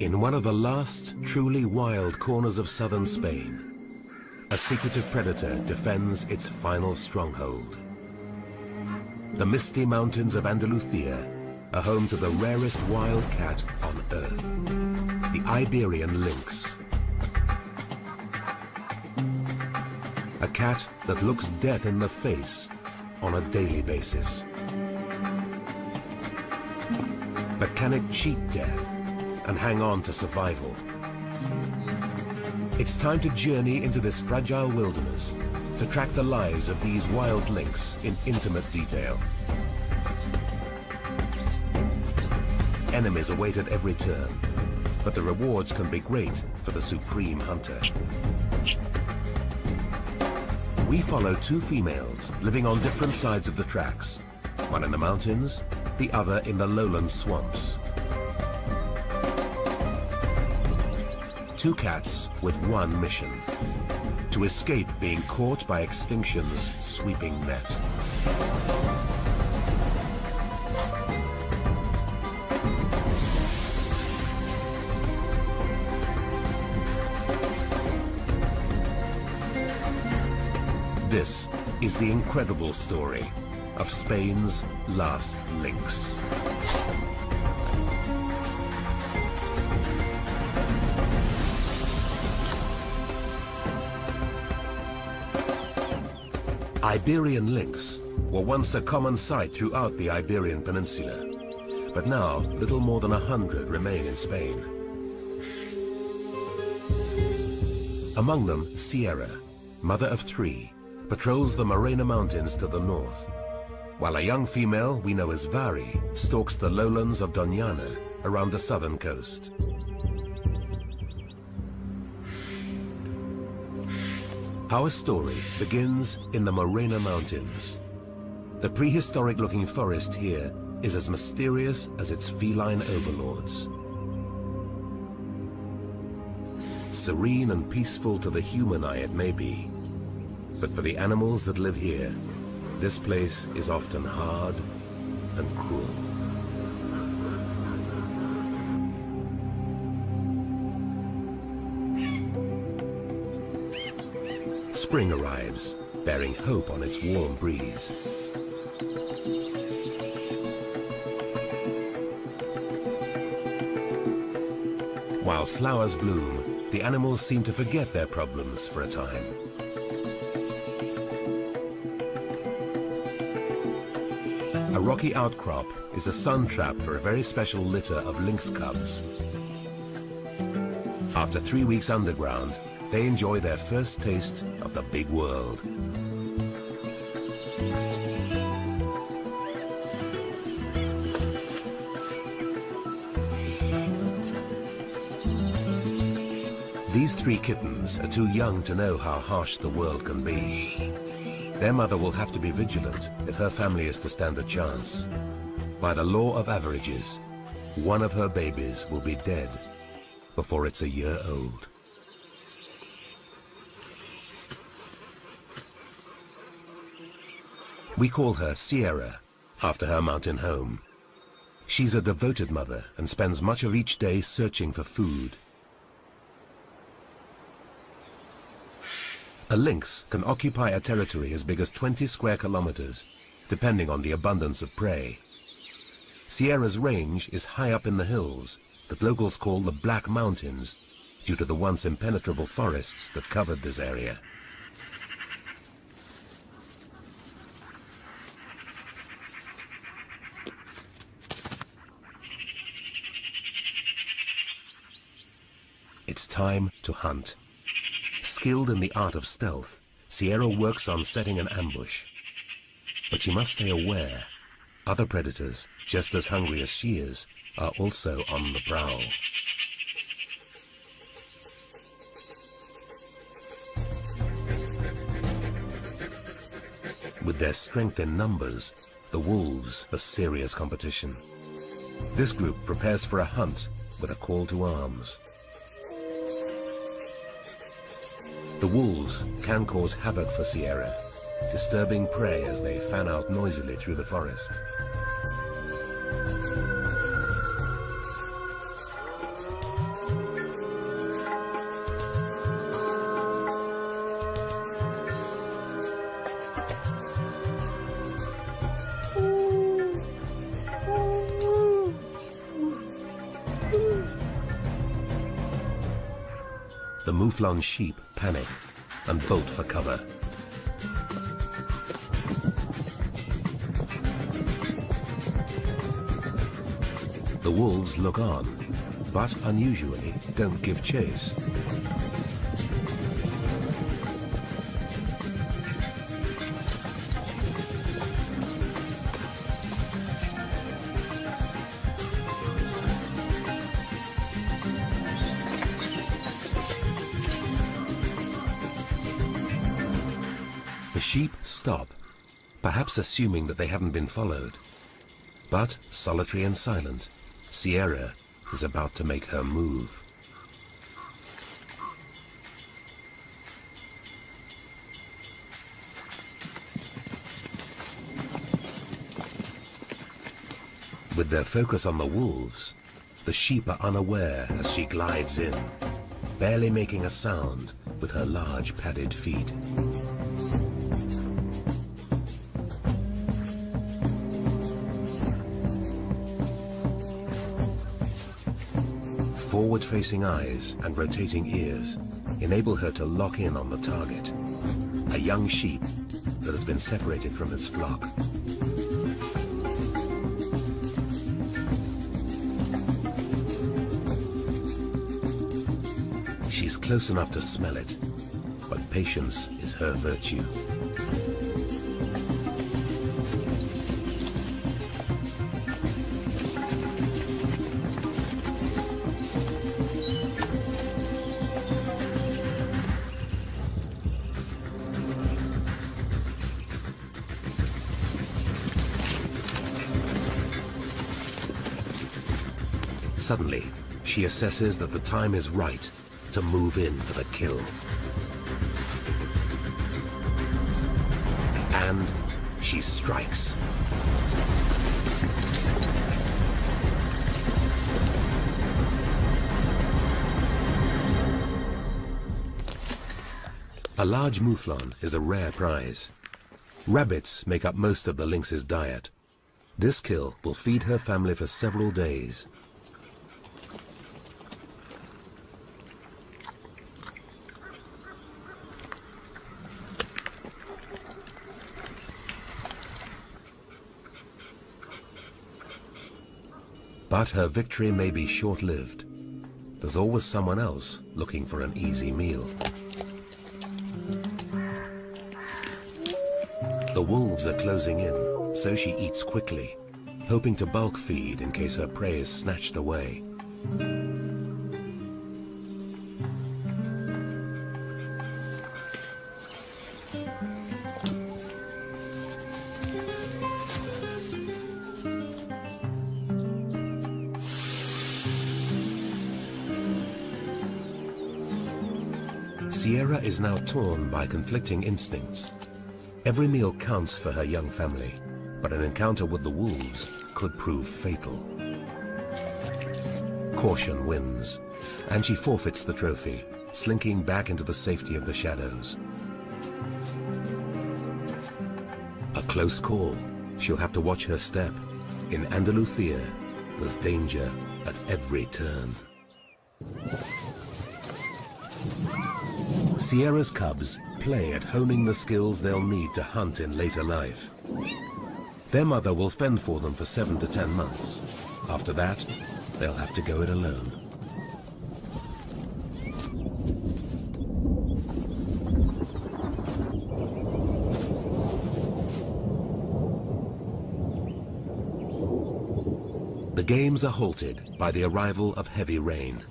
In one of the last truly wild corners of southern Spain, a secretive predator defends its final stronghold. The misty mountains of Andalusia are home to the rarest wild cat on Earth, the Iberian lynx. A cat that looks death in the face on a daily basis. But can it cheat death and hang on to survival? It's time to journey into this fragile wilderness to track the lives of these wild lynx in intimate detail. Enemies await at every turn, but the rewards can be great for the supreme hunter. We follow two females living on different sides of the tracks, one in the mountains, the other in the lowland swamps. Two cats with one mission: to escape being caught by extinction's sweeping net. This is the incredible story of Spain's last lynx. Iberian lynx were once a common sight throughout the Iberian Peninsula, but now little more than 100 remain in Spain. Among them, Sierra, mother of 3, patrols the Morena Mountains to the north, while a young female we know as Vari stalks the lowlands of Doñana around the southern coast. Our story begins in the Morena Mountains. The prehistoric-looking forest here is as mysterious as its feline overlords. Serene and peaceful to the human eye it may be, but for the animals that live here, this place is often hard and cruel. Spring arrives, bearing hope on its warm breeze. While flowers bloom, the animals seem to forget their problems for a time. A rocky outcrop is a sun trap for a very special litter of lynx cubs. After 3 weeks underground, they enjoy their first taste of the big world. These 3 kittens are too young to know how harsh the world can be. Their mother will have to be vigilant if her family is to stand a chance. By the law of averages, one of her babies will be dead before it's a year old. We call her Sierra, after her mountain home. She's a devoted mother and spends much of each day searching for food. A lynx can occupy a territory as big as 20 square kilometers, depending on the abundance of prey. Sierra's range is high up in the hills that locals call the Black Mountains, due to the once impenetrable forests that covered this area. It's time to hunt. Skilled in the art of stealth, Sierra works on setting an ambush. But she must stay aware. Other predators, just as hungry as she is, are also on the prowl. With their strength in numbers, the wolves are serious competition. This group prepares for a hunt with a call to arms. The wolves can cause havoc for Sierra, disturbing prey as they fan out noisily through the forest. mouflon sheep panic and bolt for cover. The wolves look on, but unusually don't give chase. The sheep stop, perhaps assuming that they haven't been followed. But, solitary and silent, Sierra is about to make her move. With their focus on the wolves, the sheep are unaware as she glides in, barely making a sound with her large padded feet. Forward-facing eyes and rotating ears enable her to lock in on the target, a young sheep that has been separated from its flock. She's close enough to smell it, but patience is her virtue. Suddenly, she assesses that the time is right to move in for the kill. And she strikes. A large mouflon is a rare prize. Rabbits make up most of the lynx's diet. This kill will feed her family for several days. But her victory may be short-lived. There's always someone else looking for an easy meal. The wolves are closing in, so she eats quickly, hoping to bulk feed in case her prey is snatched away. Sierra is now torn by conflicting instincts. Every meal counts for her young family, but an encounter with the wolves could prove fatal. Caution wins, and she forfeits the trophy, slinking back into the safety of the shadows. A close call. She'll have to watch her step. In Andalusia, there's danger at every turn. Sierra's cubs play at honing the skills they'll need to hunt in later life. Their mother will fend for them for 7 to 10 months. After that, they'll have to go it alone. The games are halted by the arrival of heavy rain.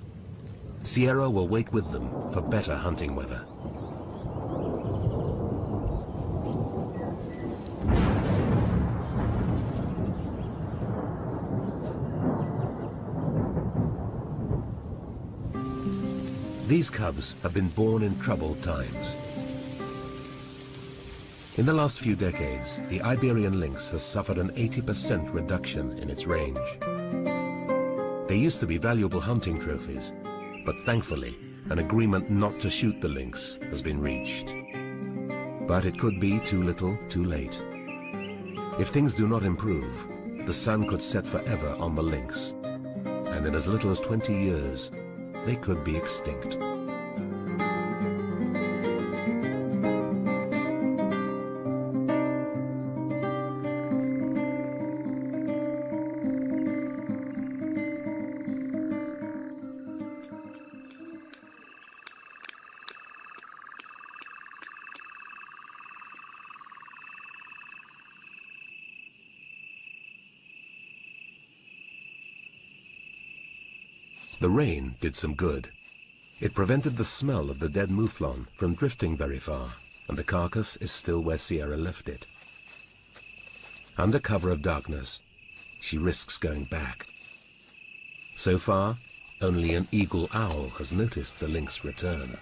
Sierra will wait with them for better hunting weather. These cubs have been born in troubled times. In the last few decades, the Iberian lynx has suffered an 80% reduction in its range. They used to be valuable hunting trophies, but thankfully, an agreement not to shoot the lynx has been reached. But it could be too little, too late. If things do not improve, the sun could set forever on the lynx, and in as little as 20 years, they could be extinct. The rain did some good. It prevented the smell of the dead mouflon from drifting very far, and the carcass is still where Sierra left it. Under cover of darkness, she risks going back. So far, only an eagle owl has noticed the lynx return.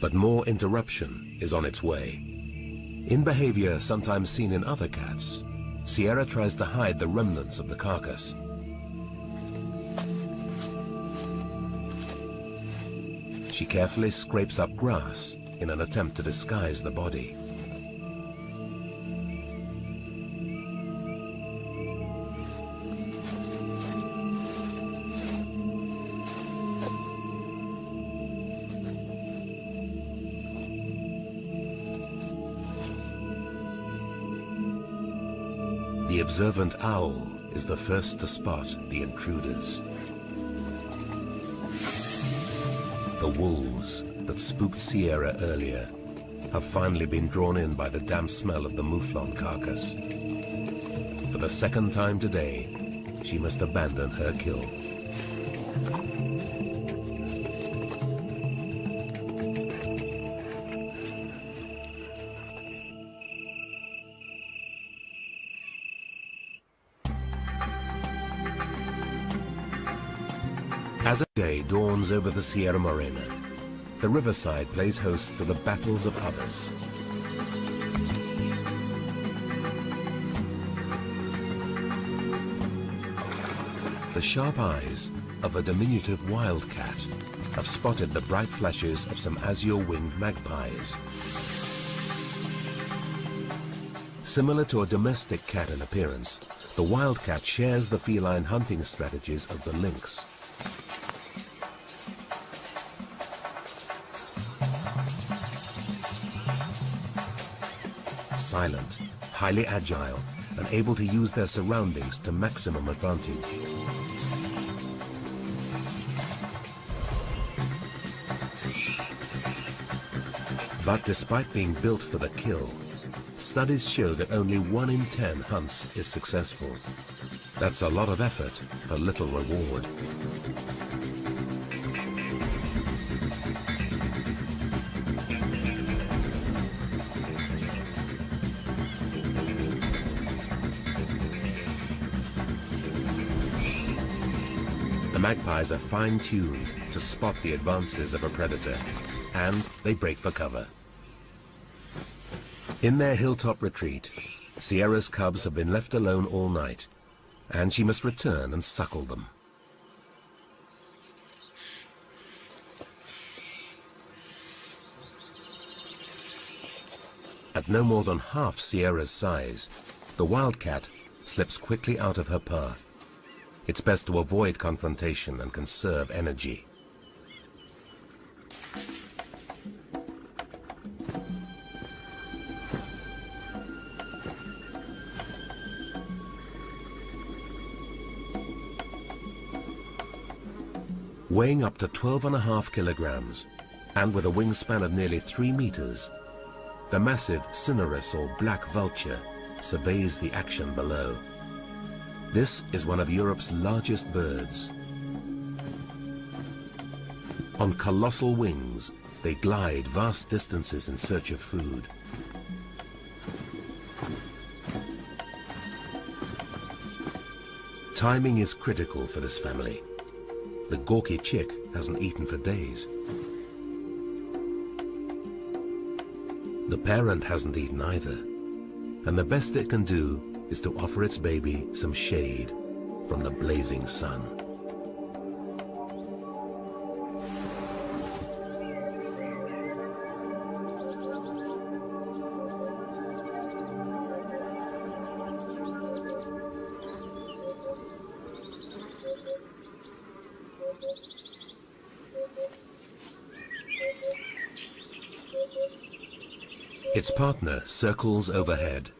But more interruption is on its way. In behavior sometimes seen in other cats, Sierra tries to hide the remnants of the carcass. She carefully scrapes up grass in an attempt to disguise the body. The observant owl is the first to spot the intruders. The wolves that spooked Sierra earlier have finally been drawn in by the damp smell of the mouflon carcass. For the second time today, she must abandon her kill. As a day dawns over the Sierra Morena, the riverside plays host to the battles of others. The sharp eyes of a diminutive wildcat have spotted the bright flashes of some azure-winged magpies. Similar to a domestic cat in appearance, the wildcat shares the feline hunting strategies of the lynx. Silent, highly agile, and able to use their surroundings to maximum advantage. But despite being built for the kill, studies show that only 1 in 10 hunts is successful. That's a lot of effort for little reward. The magpies are fine-tuned to spot the advances of a predator, and they break for cover. In their hilltop retreat, Sierra's cubs have been left alone all night, and she must return and suckle them. At no more than half Sierra's size, the wildcat slips quickly out of her path. It's best to avoid confrontation and conserve energy. Weighing up to 12.5 kilograms, and with a wingspan of nearly 3 meters, the massive cinereous or black vulture surveys the action below. This is one of Europe's largest birds. On colossal wings, they glide vast distances in search of food. Timing is critical for this family. The gawky chick hasn't eaten for days. The parent hasn't eaten either, and the best it can do is to offer its baby some shade from the blazing sun. Its partner circles overhead.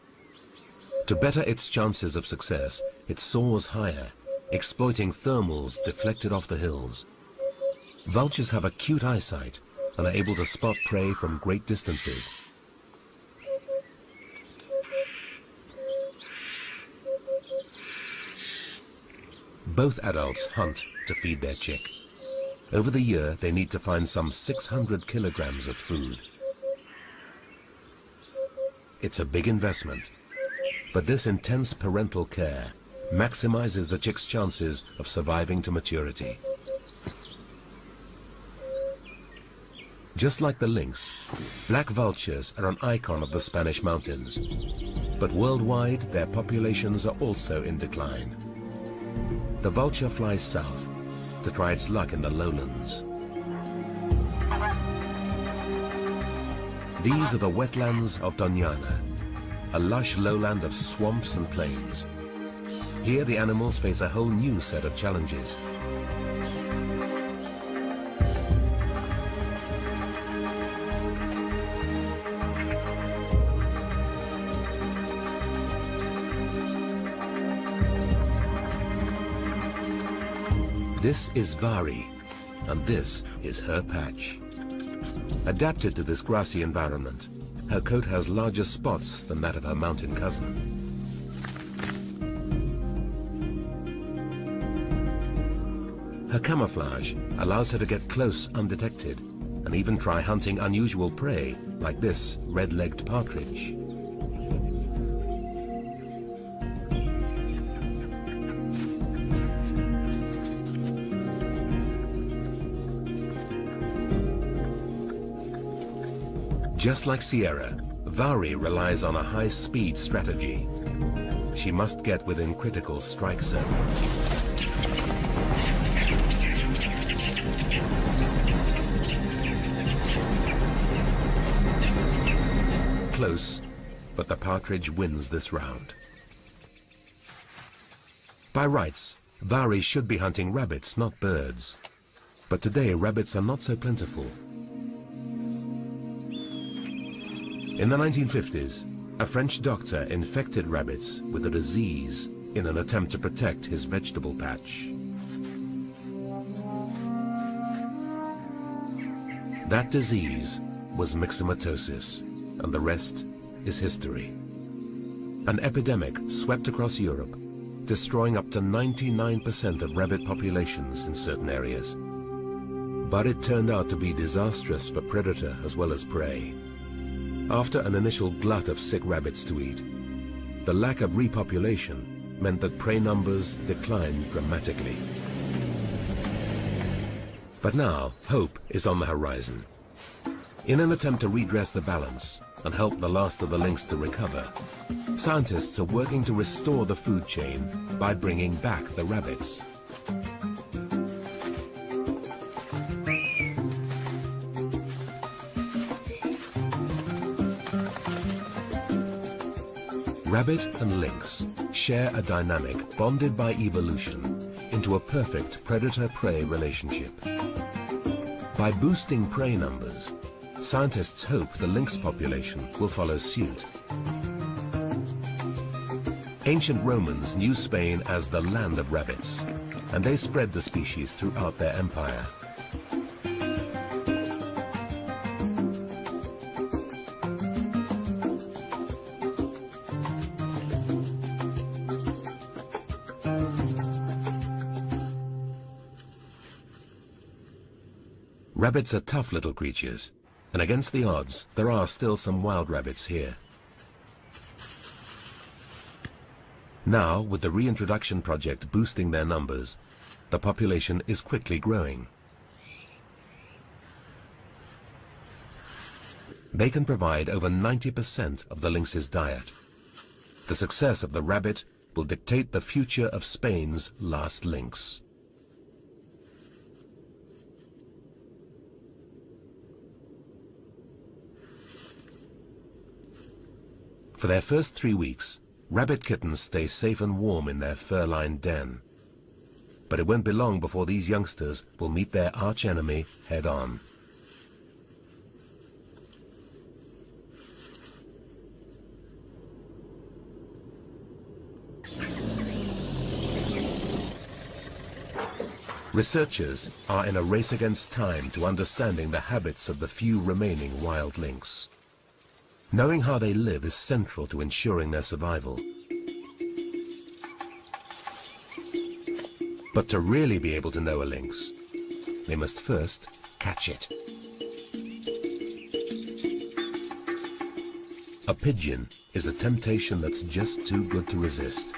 To better its chances of success, it soars higher, exploiting thermals deflected off the hills. Vultures have acute eyesight and are able to spot prey from great distances. Both adults hunt to feed their chick. Over the year, they need to find some 600 kilograms of food. It's a big investment, but this intense parental care maximizes the chick's chances of surviving to maturity. Just like the lynx, black vultures are an icon of the Spanish mountains, but worldwide their populations are also in decline. The vulture flies south to try its luck in the lowlands. These are the wetlands of Doñana, a lush lowland of swamps and plains. Here the animals face a whole new set of challenges. This is Vari, and this is her patch. Adapted to this grassy environment, her coat has larger spots than that of her mountain cousin. Her camouflage allows her to get close undetected and even try hunting unusual prey like this red-legged partridge. Just like Sierra, Vari relies on a high-speed strategy. She must get within critical strike zone. Close, but the partridge wins this round. By rights, Vari should be hunting rabbits, not birds. But today, rabbits are not so plentiful. In the 1950s, a French doctor infected rabbits with a disease in an attempt to protect his vegetable patch. That disease was myxomatosis, and the rest is history. An epidemic swept across Europe, destroying up to 99% of rabbit populations in certain areas. But it turned out to be disastrous for predator as well as prey. After an initial glut of sick rabbits to eat, the lack of repopulation meant that prey numbers declined dramatically. But now, hope is on the horizon. In an attempt to redress the balance and help the last of the lynx to recover, scientists are working to restore the food chain by bringing back the rabbits. Rabbit and lynx share a dynamic bonded by evolution into a perfect predator-prey relationship. By boosting prey numbers, scientists hope the lynx population will follow suit. Ancient Romans knew Spain as the land of rabbits, and they spread the species throughout their empire. Rabbits are tough little creatures, and against the odds, there are still some wild rabbits here. Now, with the reintroduction project boosting their numbers, the population is quickly growing. They can provide over 90% of the lynx's diet. The success of the rabbit will dictate the future of Spain's last lynx. For their first 3 weeks, rabbit kittens stay safe and warm in their fur-lined den. But it won't be long before these youngsters will meet their arch-enemy head-on. Researchers are in a race against time to understanding the habits of the few remaining wild lynx. Knowing how they live is central to ensuring their survival. But to really be able to know a lynx, they must first catch it. A pigeon is a temptation that's just too good to resist.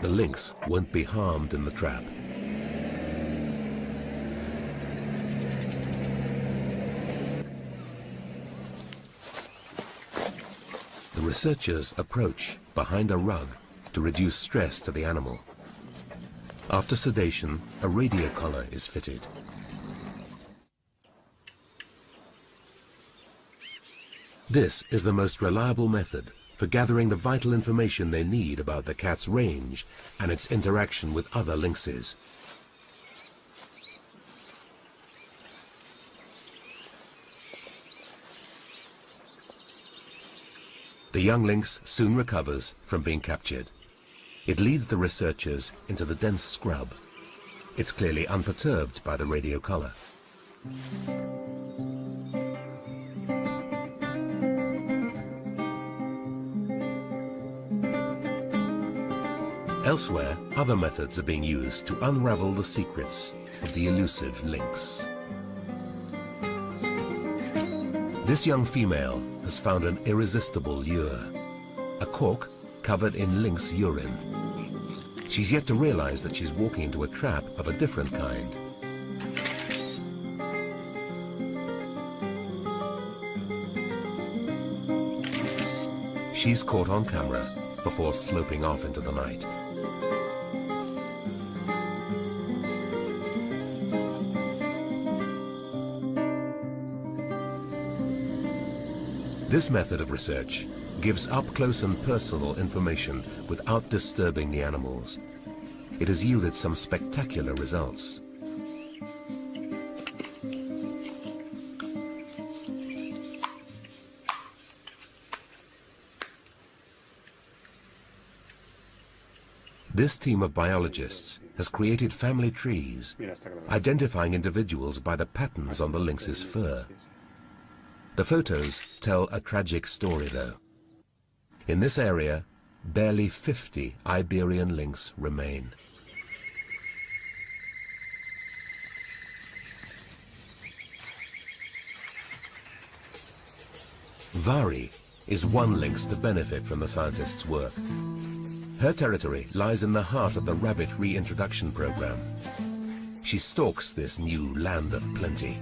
The lynx won't be harmed in the trap. The researchers approach behind a rug to reduce stress to the animal. After sedation, a radio collar is fitted. This is the most reliable method for gathering the vital information they need about the cat's range and its interaction with other lynxes. The young lynx soon recovers from being captured. It leads the researchers into the dense scrub. It's clearly unperturbed by the radio collar. Elsewhere, other methods are being used to unravel the secrets of the elusive lynx. This young female has found an irresistible lure, a cork covered in lynx urine. She's yet to realize that she's walking into a trap of a different kind. She's caught on camera before sloping off into the night. This method of research gives up-close and personal information without disturbing the animals. It has yielded some spectacular results. This team of biologists has created family trees, identifying individuals by the patterns on the lynx's fur. The photos tell a tragic story, though. In this area, barely 50 Iberian lynx remain. Vari is one lynx to benefit from the scientists' work. Her territory lies in the heart of the rabbit reintroduction program. She stalks this new land of plenty.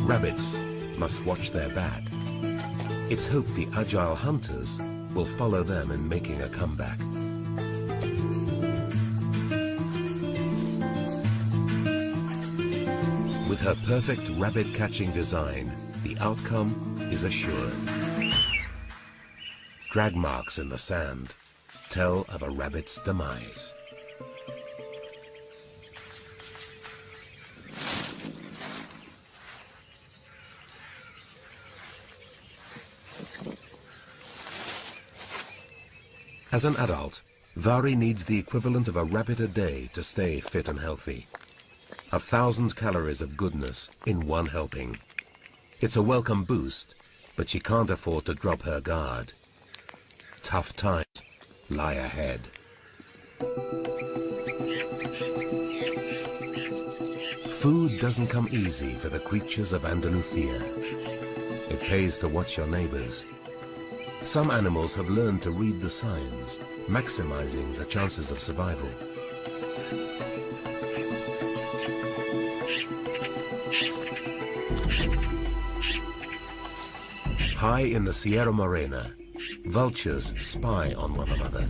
Rabbits must watch their back. It's hoped the agile hunters will follow them in making a comeback. With her perfect rabbit-catching design, the outcome is assured. Drag marks in the sand tell of a rabbit's demise. As an adult, Vari needs the equivalent of a rabbit a day to stay fit and healthy. 1,000 calories of goodness in one helping. It's a welcome boost, but she can't afford to drop her guard. Tough times lie ahead. Food doesn't come easy for the creatures of Andalusia. It pays to watch your neighbors. Some animals have learned to read the signs, maximizing the chances of survival. High in the Sierra Morena, vultures spy on one another.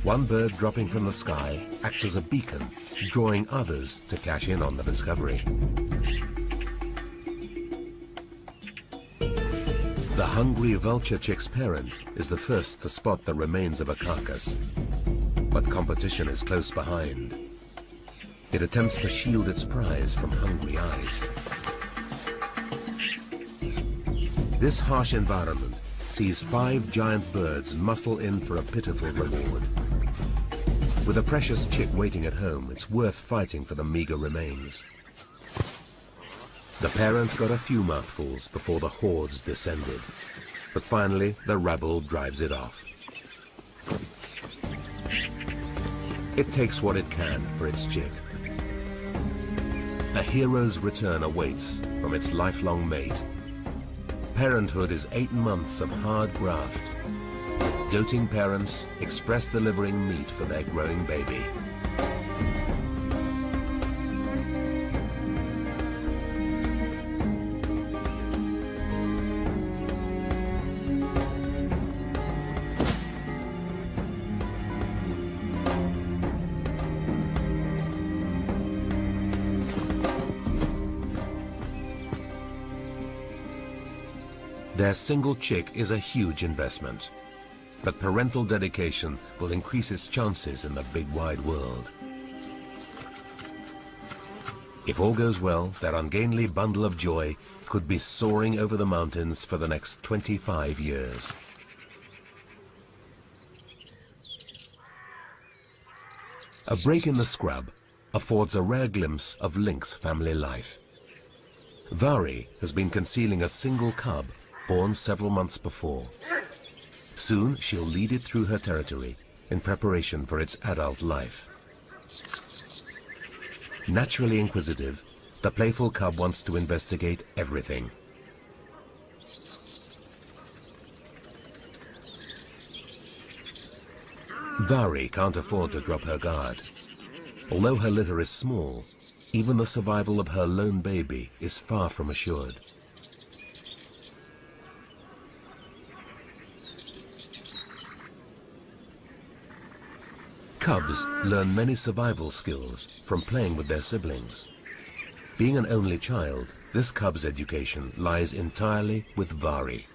One bird dropping from the sky acts as a beacon, drawing others to cash in on the discovery. The hungry vulture chick's parent is the first to spot the remains of a carcass, but competition is close behind. It attempts to shield its prize from hungry eyes. This harsh environment sees 5 giant birds muscle in for a pitiful reward. With a precious chick waiting at home, it's worth fighting for the meager remains. The parent got a few mouthfuls before the hordes descended, but finally the rabble drives it off. It takes what it can for its chick. A hero's return awaits from its lifelong mate. Parenthood is 8 months of hard graft. Doting parents express delivering meat for their growing baby. Their single chick is a huge investment, but parental dedication will increase its chances in the big wide world. If all goes well, their ungainly bundle of joy could be soaring over the mountains for the next 25 years. A break in the scrub affords a rare glimpse of lynx family life. Vari has been concealing a single cub born several months before. Soon she'll lead it through her territory in preparation for its adult life. Naturally inquisitive, the playful cub wants to investigate everything. Vari can't afford to drop her guard. Although her litter is small, even the survival of her lone baby is far from assured. Cubs learn many survival skills from playing with their siblings. Being an only child, this cub's education lies entirely with Vari.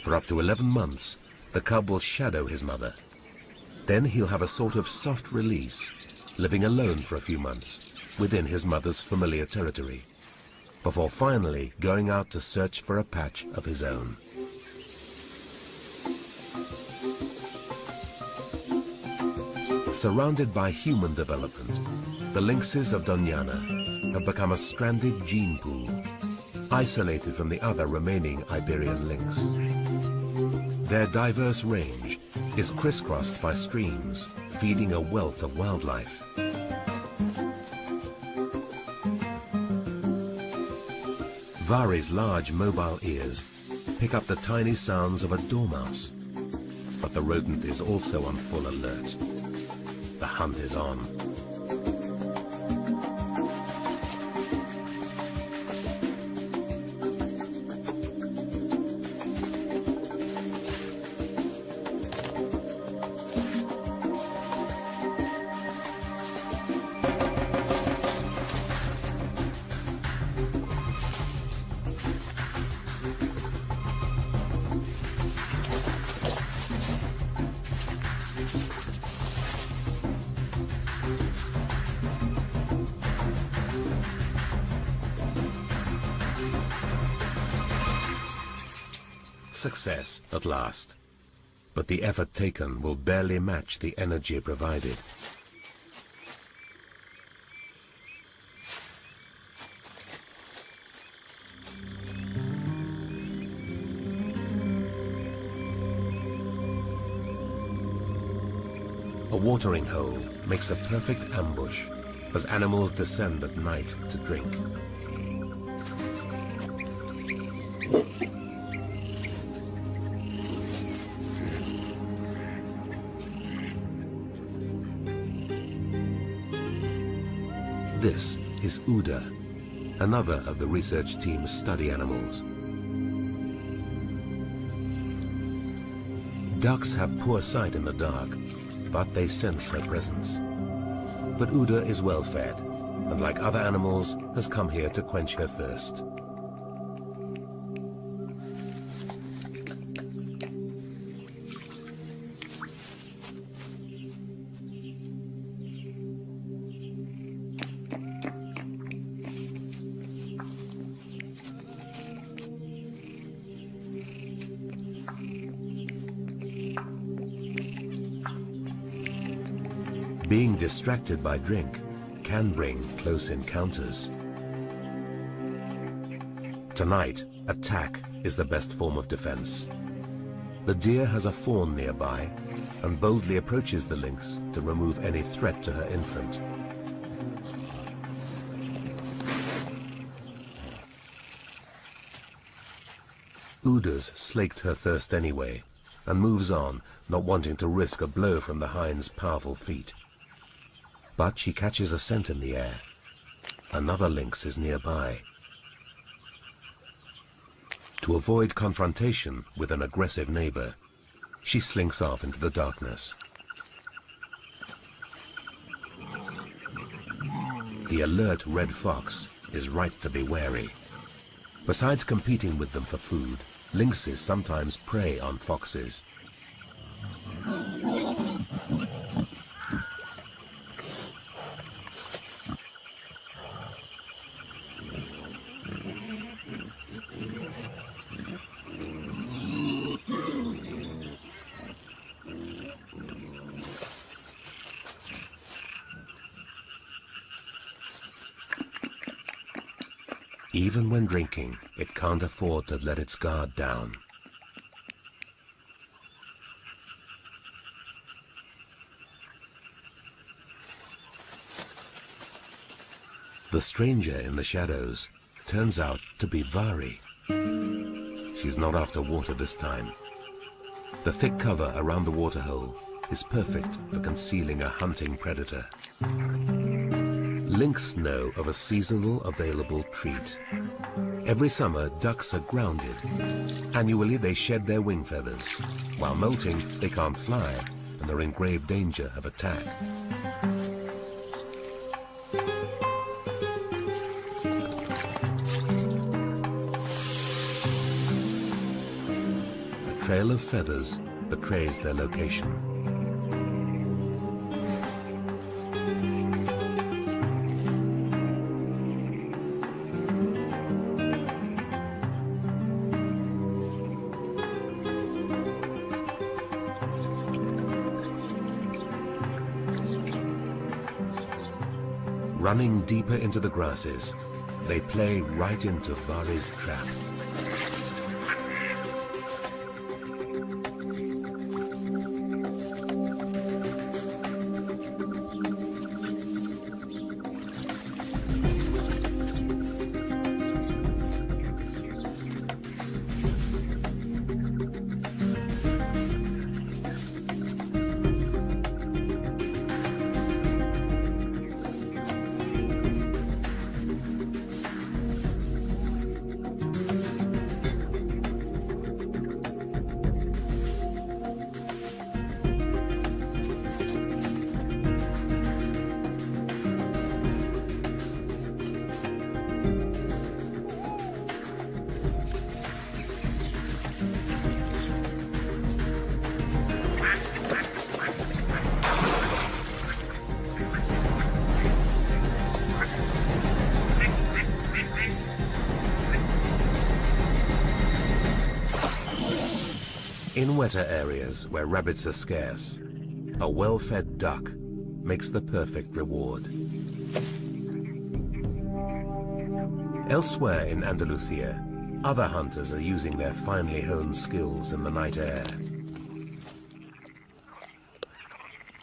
For up to 11 months, the cub will shadow his mother. Then he'll have a sort of soft release, living alone for a few months within his mother's familiar territory, before finally going out to search for a patch of his own. Surrounded by human development, the lynxes of Doñana have become a stranded gene pool, isolated from the other remaining Iberian lynx. Their diverse range is crisscrossed by streams, feeding a wealth of wildlife. Vari's large mobile ears pick up the tiny sounds of a dormouse, but the rodent is also on full alert. The hunt is on. Success at last, but the effort taken will barely match the energy provided. A watering hole makes a perfect ambush as animals descend at night to drink. This is Uda, another of the research team's study animals. Ducks have poor sight in the dark, but they sense her presence. But Uda is well fed, and like other animals, has come here to quench her thirst. Being distracted by drink can bring close encounters. Tonight, attack is the best form of defense. The deer has a fawn nearby and boldly approaches the lynx to remove any threat to her infant. Uda's slaked her thirst anyway and moves on, not wanting to risk a blow from the hind's powerful feet. But she catches a scent in the air. Another lynx is nearby. To avoid confrontation with an aggressive neighbor, she slinks off into the darkness. The alert red fox is right to be wary. Besides competing with them for food, lynxes sometimes prey on foxes. Even when drinking, it can't afford to let its guard down. The stranger in the shadows turns out to be Vari. She's not after water this time. The thick cover around the waterhole is perfect for concealing a hunting predator. Lynx know of a seasonal available treat. Every summer, ducks are grounded. Annually, they shed their wing feathers. While molting, they can't fly and are in grave danger of attack. A trail of feathers betrays their location. Running deeper into the grasses, they play right into Vari's trap. In wetter areas where rabbits are scarce, a well-fed duck makes the perfect reward. Elsewhere in Andalusia, other hunters are using their finely honed skills in the night air.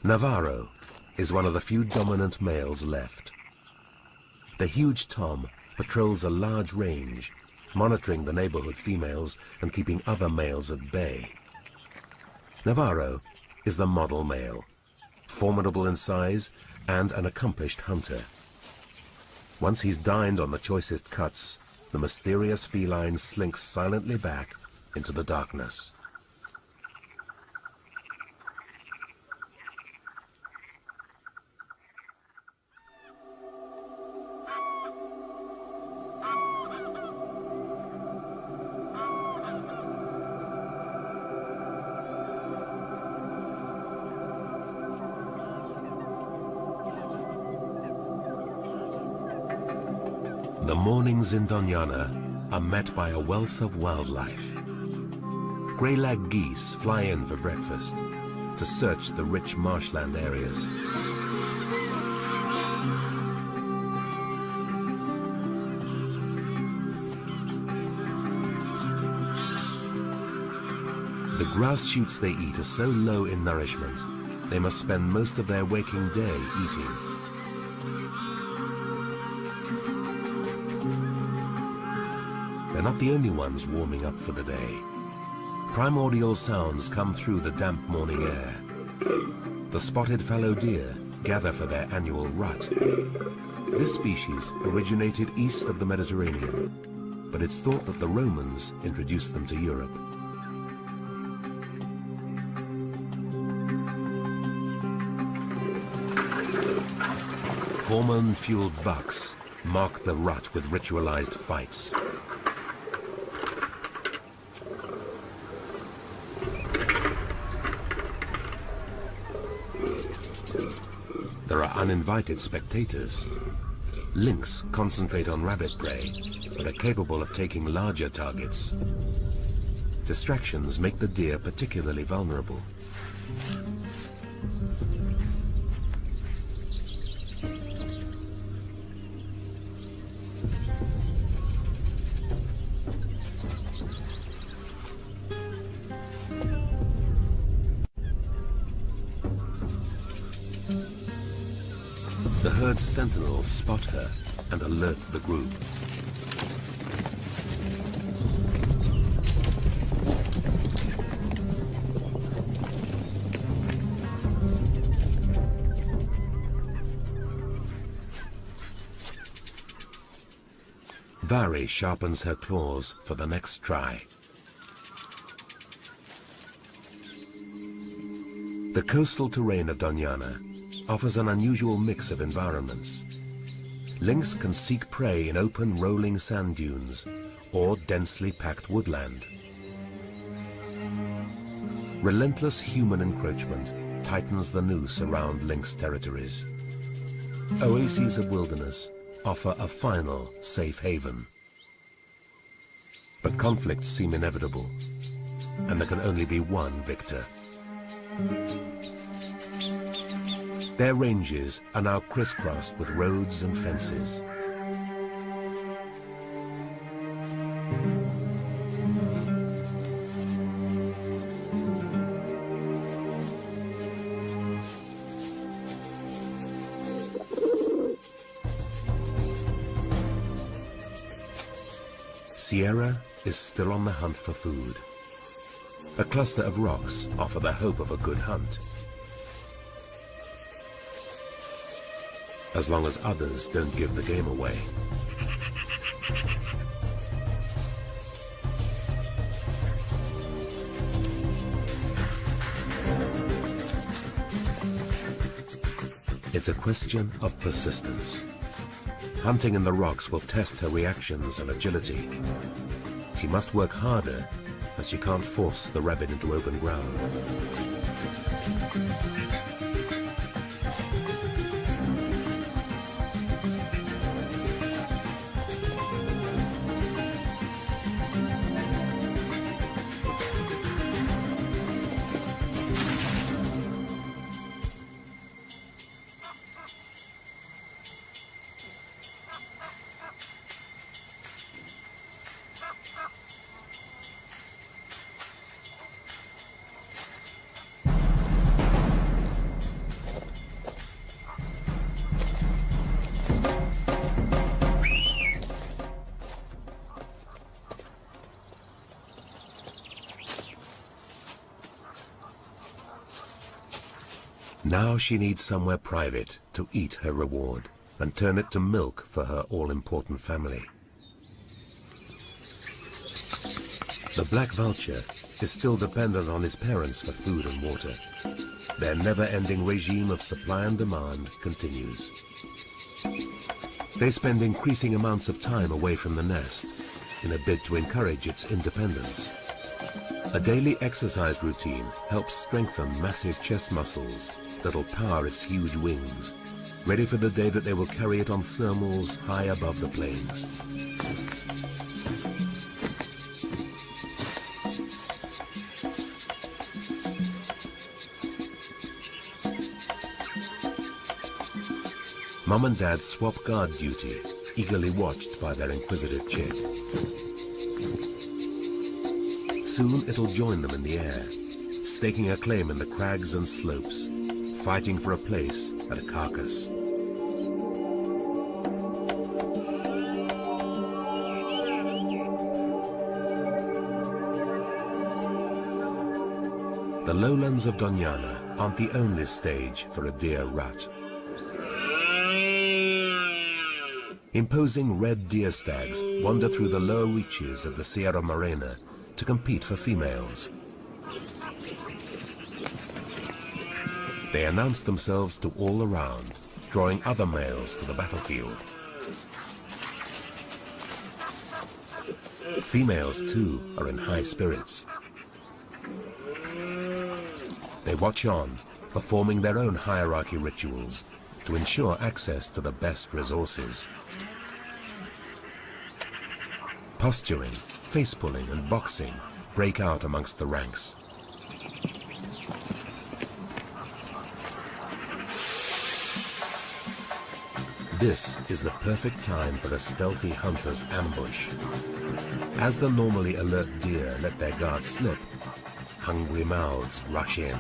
Navarro is one of the few dominant males left. The huge tom patrols a large range, monitoring the neighborhood females and keeping other males at bay. Navarro is the model male, formidable in size and an accomplished hunter. Once he's dined on the choicest cuts, the mysterious feline slinks silently back into the darkness. The mornings in Doñana are met by a wealth of wildlife. Grey-lag geese fly in for breakfast to search the rich marshland areas. The grass shoots they eat are so low in nourishment, they must spend most of their waking day eating. They're not the only ones warming up for the day. Primordial sounds come through the damp morning air. The spotted fallow deer gather for their annual rut. This species originated east of the Mediterranean, but it's thought that the Romans introduced them to Europe. Hormone-fueled bucks mark the rut with ritualized fights. There are uninvited spectators. Lynx concentrate on rabbit prey, but are capable of taking larger targets. Distractions make the deer particularly vulnerable. The herd's sentinels spot her and alert the group. Vari sharpens her claws for the next try. The coastal terrain of Doñana offers an unusual mix of environments. Lynx can seek prey in open rolling sand dunes or densely packed woodland. Relentless human encroachment tightens the noose around lynx territories. Oases of wilderness offer a final safe haven. But conflicts seem inevitable, and there can only be one victor. Their ranges are now crisscrossed with roads and fences. Sierra is still on the hunt for food. A cluster of rocks offer the hope of a good hunt, as long as others don't give the game away. It's a question of persistence. Hunting in the rocks will test her reactions and agility. She must work harder, as she can't force the rabbit into open ground. Now she needs somewhere private to eat her reward and turn it to milk for her all-important family. The black vulture is still dependent on his parents for food and water. Their never-ending regime of supply and demand continues. They spend increasing amounts of time away from the nest in a bid to encourage its independence. A daily exercise routine helps strengthen massive chest muscles that'll power its huge wings, ready for the day that they will carry it on thermals high above the plains. Mom and Dad swap guard duty, eagerly watched by their inquisitive chick. Soon it'll join them in the air, staking a claim in the crags and slopes, fighting for a place at a carcass. The lowlands of Doñana aren't the only stage for a deer rut. Imposing red deer stags wander through the lower reaches of the Sierra Morena to compete for females. They announce themselves to all around, drawing other males to the battlefield. Females, too, are in high spirits. They watch on, performing their own hierarchy rituals to ensure access to the best resources. Posturing, face-pulling and boxing break out amongst the ranks. This is the perfect time for a stealthy hunter's ambush. As the normally alert deer let their guard slip, hungry mouths rush in.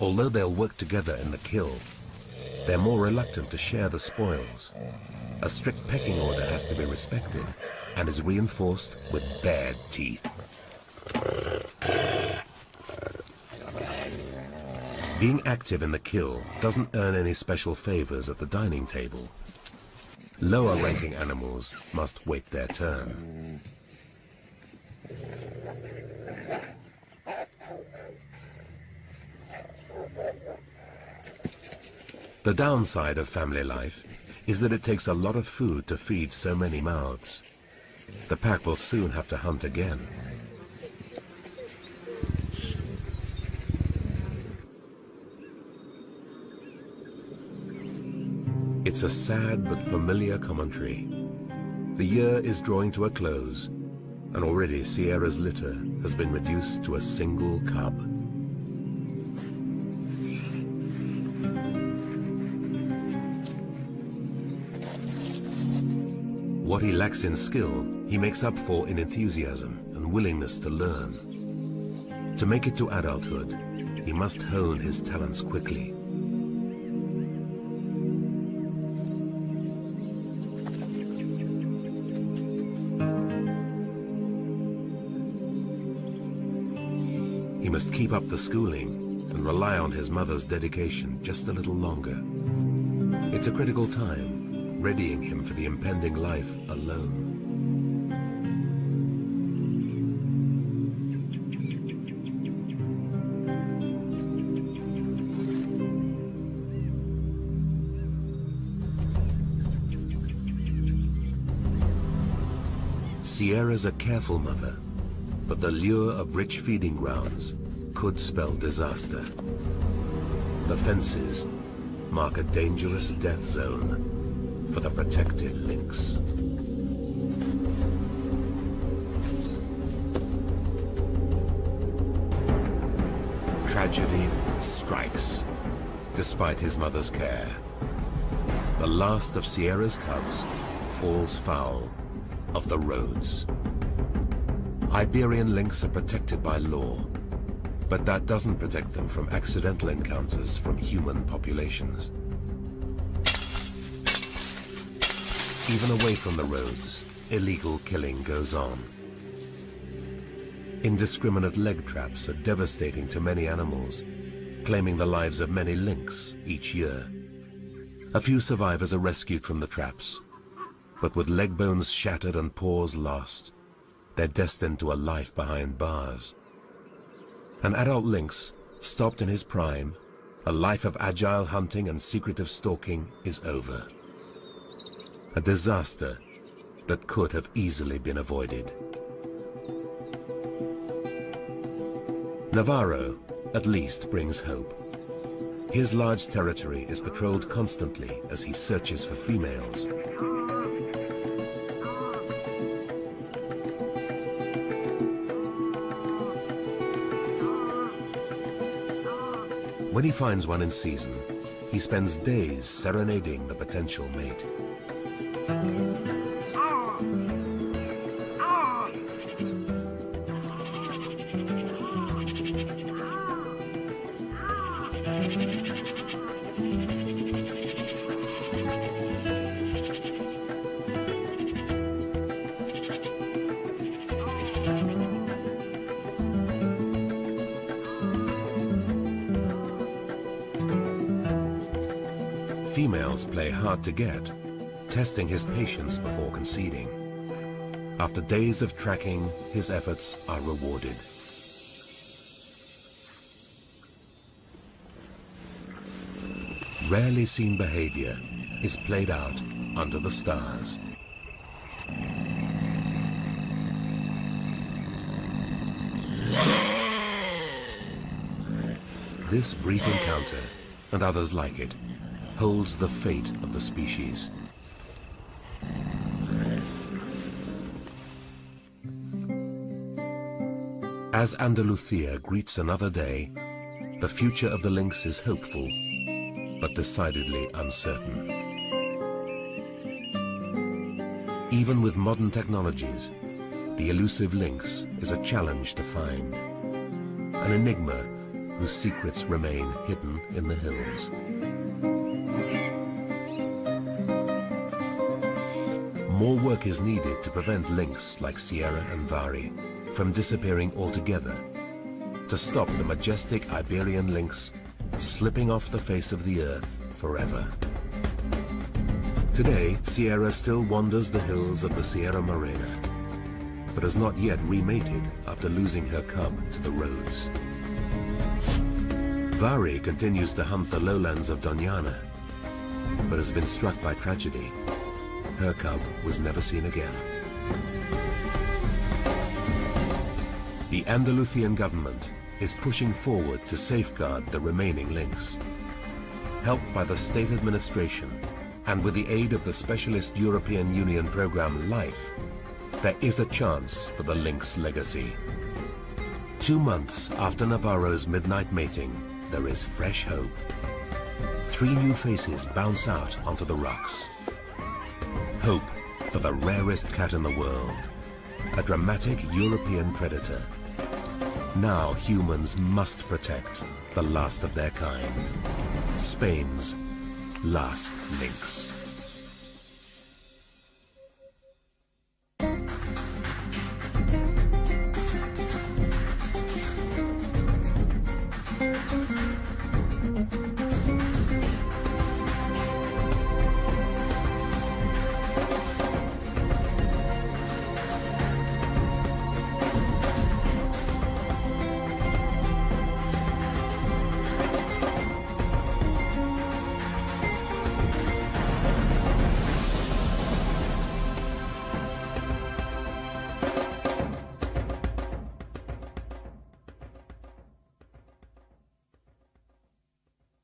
Although they'll work together in the kill, they're more reluctant to share the spoils. A strict pecking order has to be respected and is reinforced with bared teeth. Being active in the kill doesn't earn any special favors at the dining table. Lower-ranking animals must wait their turn. The downside of family life is that it takes a lot of food to feed so many mouths. The pack will soon have to hunt again. It's a sad but familiar commentary. The year is drawing to a close, and already Sierra's litter has been reduced to a single cub. What he lacks in skill, he makes up for in enthusiasm and willingness to learn. To make it to adulthood, he must hone his talents quickly. He must keep up the schooling and rely on his mother's dedication just a little longer. It's a critical time, readying him for the impending life alone. Sierra's a careful mother, but the lure of rich feeding grounds could spell disaster. The fences mark a dangerous death zone for the protected lynx. Tragedy strikes, despite his mother's care. The last of Sierra's cubs falls foul of the roads. Iberian lynx are protected by law, but that doesn't protect them from accidental encounters from human populations. Even away from the roads, illegal killing goes on. Indiscriminate leg traps are devastating to many animals, claiming the lives of many lynx each year. A few survivors are rescued from the traps, but with leg bones shattered and paws lost, they're destined to a life behind bars. An adult lynx, stopped in his prime, a life of agile hunting and secretive stalking is over. A disaster that could have easily been avoided. Navarro, at least, brings hope. His large territory is patrolled constantly as he searches for females. When he finds one in season, he spends days serenading the potential mate. Females play hard to get, testing his patience before conceding. After days of tracking, his efforts are rewarded. Rarely seen behavior is played out under the stars. This brief encounter, and others like it, holds the fate of the species. As Andalucia greets another day, the future of the lynx is hopeful, but decidedly uncertain. Even with modern technologies, the elusive lynx is a challenge to find, an enigma whose secrets remain hidden in the hills. More work is needed to prevent lynx like Sierra and Vari from disappearing altogether, to stop the majestic Iberian lynx slipping off the face of the earth forever. Today, Sierra still wanders the hills of the Sierra Morena, but has not yet remated after losing her cub to the roads. Vari continues to hunt the lowlands of Doñana, but has been struck by tragedy. Her cub was never seen again. The Andalusian government is pushing forward to safeguard the remaining lynx. Helped by the state administration and with the aid of the specialist European Union program LIFE, there is a chance for the lynx legacy. 2 months after Navarro's midnight mating, there is fresh hope. 3 new faces bounce out onto the rocks. Hope for the rarest cat in the world, a dramatic European predator. Now humans must protect the last of their kind, Spain's last lynx.